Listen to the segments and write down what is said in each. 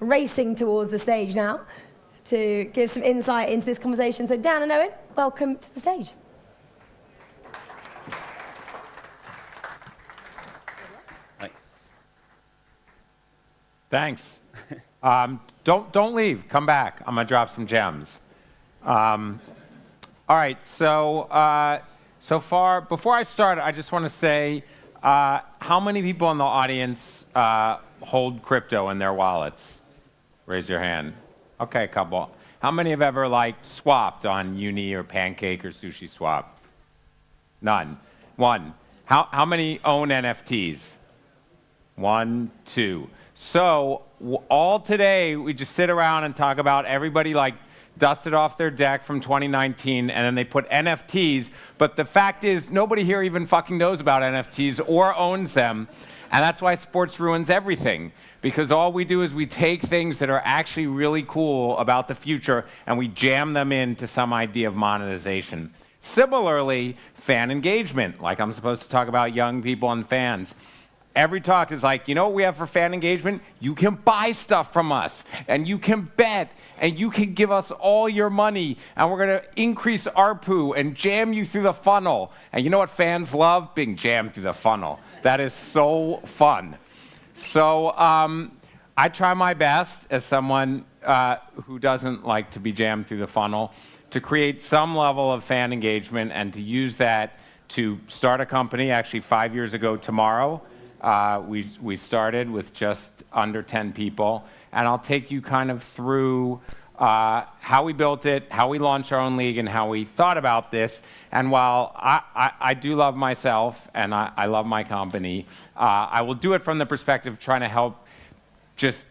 racing towards the stage now to give some insight into this conversation. So Dan and Owen, welcome to the stage. Thanks. Don't leave. Come back. I'm gonna drop some gems. All right. So far, before I start, I just want to say, how many people in the audience hold crypto in their wallets? Raise your hand. Okay, a couple. How many have ever swapped on Uni or Pancake or Sushi Swap? None. One. How many own NFTs? One, two. So all today, we just sit around and talk about everybody dusted off their deck from 2019, and then they put NFTs. But the fact is, nobody here even fucking knows about NFTs or owns them. And that's why sports ruins everything. Because all we do is we take things that are actually really cool about the future, and we jam them into some idea of monetization. Similarly, fan engagement, like I'm supposed to talk about young people and fans. Every talk is you know what we have for fan engagement? You can buy stuff from us, and you can bet, and you can give us all your money, and we're going to increase ARPU and jam you through the funnel. And you know what fans love? Being jammed through the funnel. That is so fun. So I try my best as someone who doesn't like to be jammed through the funnel to create some level of fan engagement and to use that to start a company. Actually, 5 years ago tomorrow, we started with just under 10 people, and I'll take you kind of through how we built it, how we launched our own league, and how we thought about this. And while I do love myself and I love my company, I will do it from the perspective of trying to help just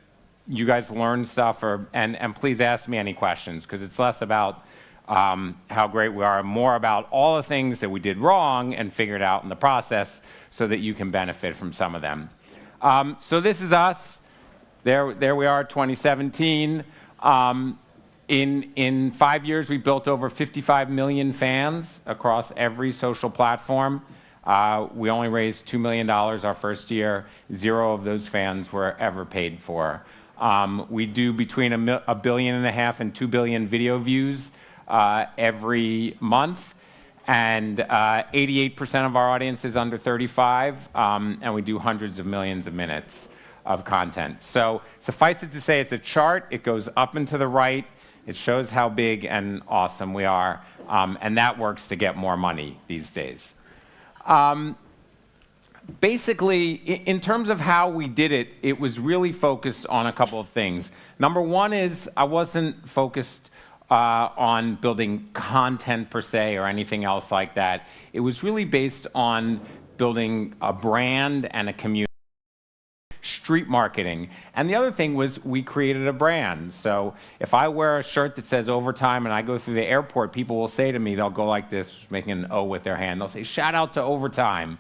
you guys learn stuff, and please ask me any questions, because it's less about how great we are, and more about all the things that we did wrong and figured out in the process so that you can benefit from some of them. So this is us. There we are, 2017. In 5 years, we built over 55 million fans across every social platform. We only raised $2 million our first year. 0 of those fans were ever paid for. We do between 1.5 billion and 2 billion video views every month, and 88% of our audience is under 35, and we do hundreds of millions of minutes of content. So suffice it to say, it's a chart. It goes up and to the right. It shows how big and awesome we are, and that works to get more money these days. Basically, in terms of how we did it, it was really focused on a couple of things. Number one is I wasn't focused on building content per se or anything else like that. It was really based on building a brand and a community. Street marketing. And the other thing was we created a brand. So if I wear a shirt that says Overtime and I go through the airport, people will say to me, they'll go like this, making an O with their hand. They'll say, shout out to Overtime.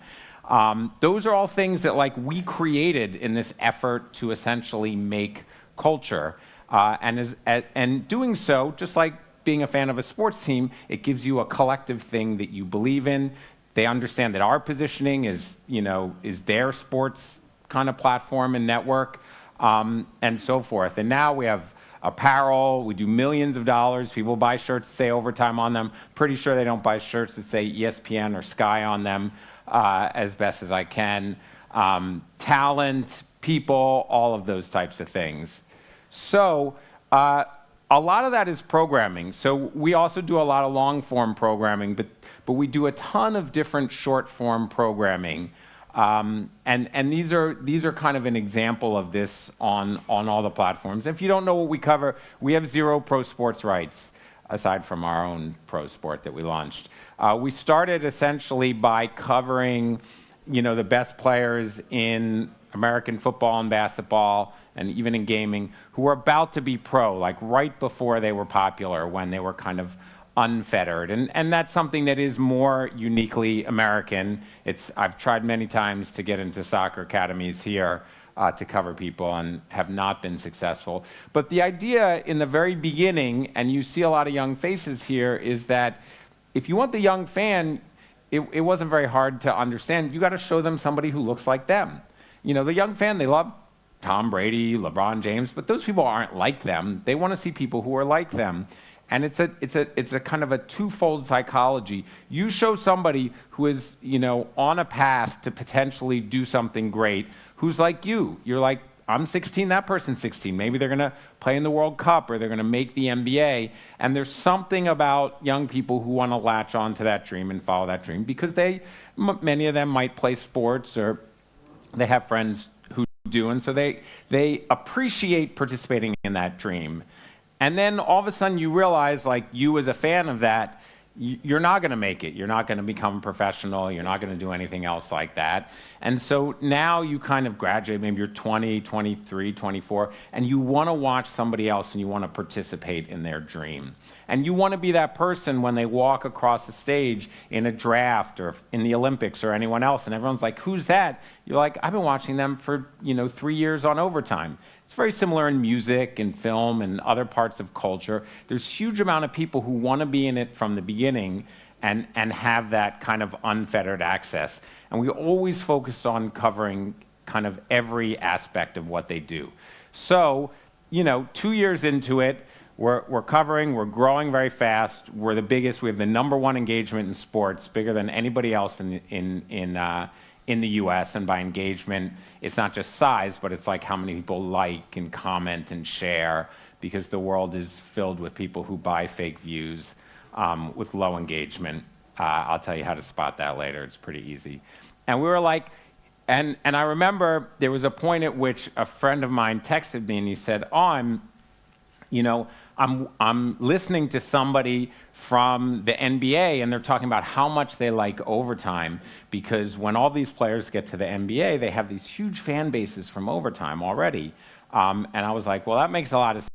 Those are all things that we created in this effort to essentially make culture. And doing so, just like being a fan of a sports team, it gives you a collective thing that you believe in. They understand that our positioning is their sports kind of platform and network, and so forth. And now we have apparel. We do millions of dollars. People buy shirts that say Overtime on them. Pretty sure they don't buy shirts that say ESPN or Sky on them, as best as I can. Talent, people, all of those types of things. So a lot of that is programming. So we also do a lot of long-form programming, but we do a ton of different short-form programming. And these are kind of an example of this on all the platforms. If you don't know what we cover, we have 0 pro sports rights, aside from our own pro sport that we launched. We started essentially by covering, the best players in American football and basketball, and even in gaming, who were about to be pro, right before they were popular, when they were kind of unfettered. And that's something that is more uniquely American. I've tried many times to get into soccer academies here to cover people and have not been successful. But the idea in the very beginning, and you see a lot of young faces here, is that if you want the young fan, it wasn't very hard to understand. You got to show them somebody who looks like them. The young fan, they love Tom Brady, LeBron James, but those people aren't like them. They want to see people who are like them. And it's a kind of a twofold psychology. You show somebody who is, on a path to potentially do something great, who's like you. You're like, I'm 16, that person's 16. Maybe they're going to play in the World Cup or they're going to make the NBA. And there's something about young people who want to latch on to that dream and follow that dream because many of them might play sports or they have friends who do. And so they appreciate participating in that dream. And then all of a sudden you realize, like you as a fan of that, you're not going to make it. You're not going to become a professional. You're not going to do anything else like that. And so now you kind of graduate, maybe you're 20, 23, 24, and you want to watch somebody else and you want to participate in their dream. And you want to be that person when they walk across the stage in a draft or in the Olympics or anyone else, and everyone's like, who's that? You're like, I've been watching them for 3 years on overtime. It's very similar in music and film and other parts of culture. There's a huge amount of people who want to be in it from the beginning and have that kind of unfettered access. And we always focus on covering kind of every aspect of what they do. So, 2 years into it, we're covering, we're growing very fast. We're the biggest. We have the #1 engagement in sports, bigger than anybody else in the U.S. And by engagement, it's not just size, but it's like how many people like and comment and share, because the world is filled with people who buy fake views with low engagement. I'll tell you how to spot that later. It's pretty easy. And we were like, and I remember there was a point at which a friend of mine texted me and he said, I'm listening to somebody from the NBA and they're talking about how much they like overtime, because when all these players get to the NBA, they have these huge fan bases from overtime already. And I was like, well, that makes a lot of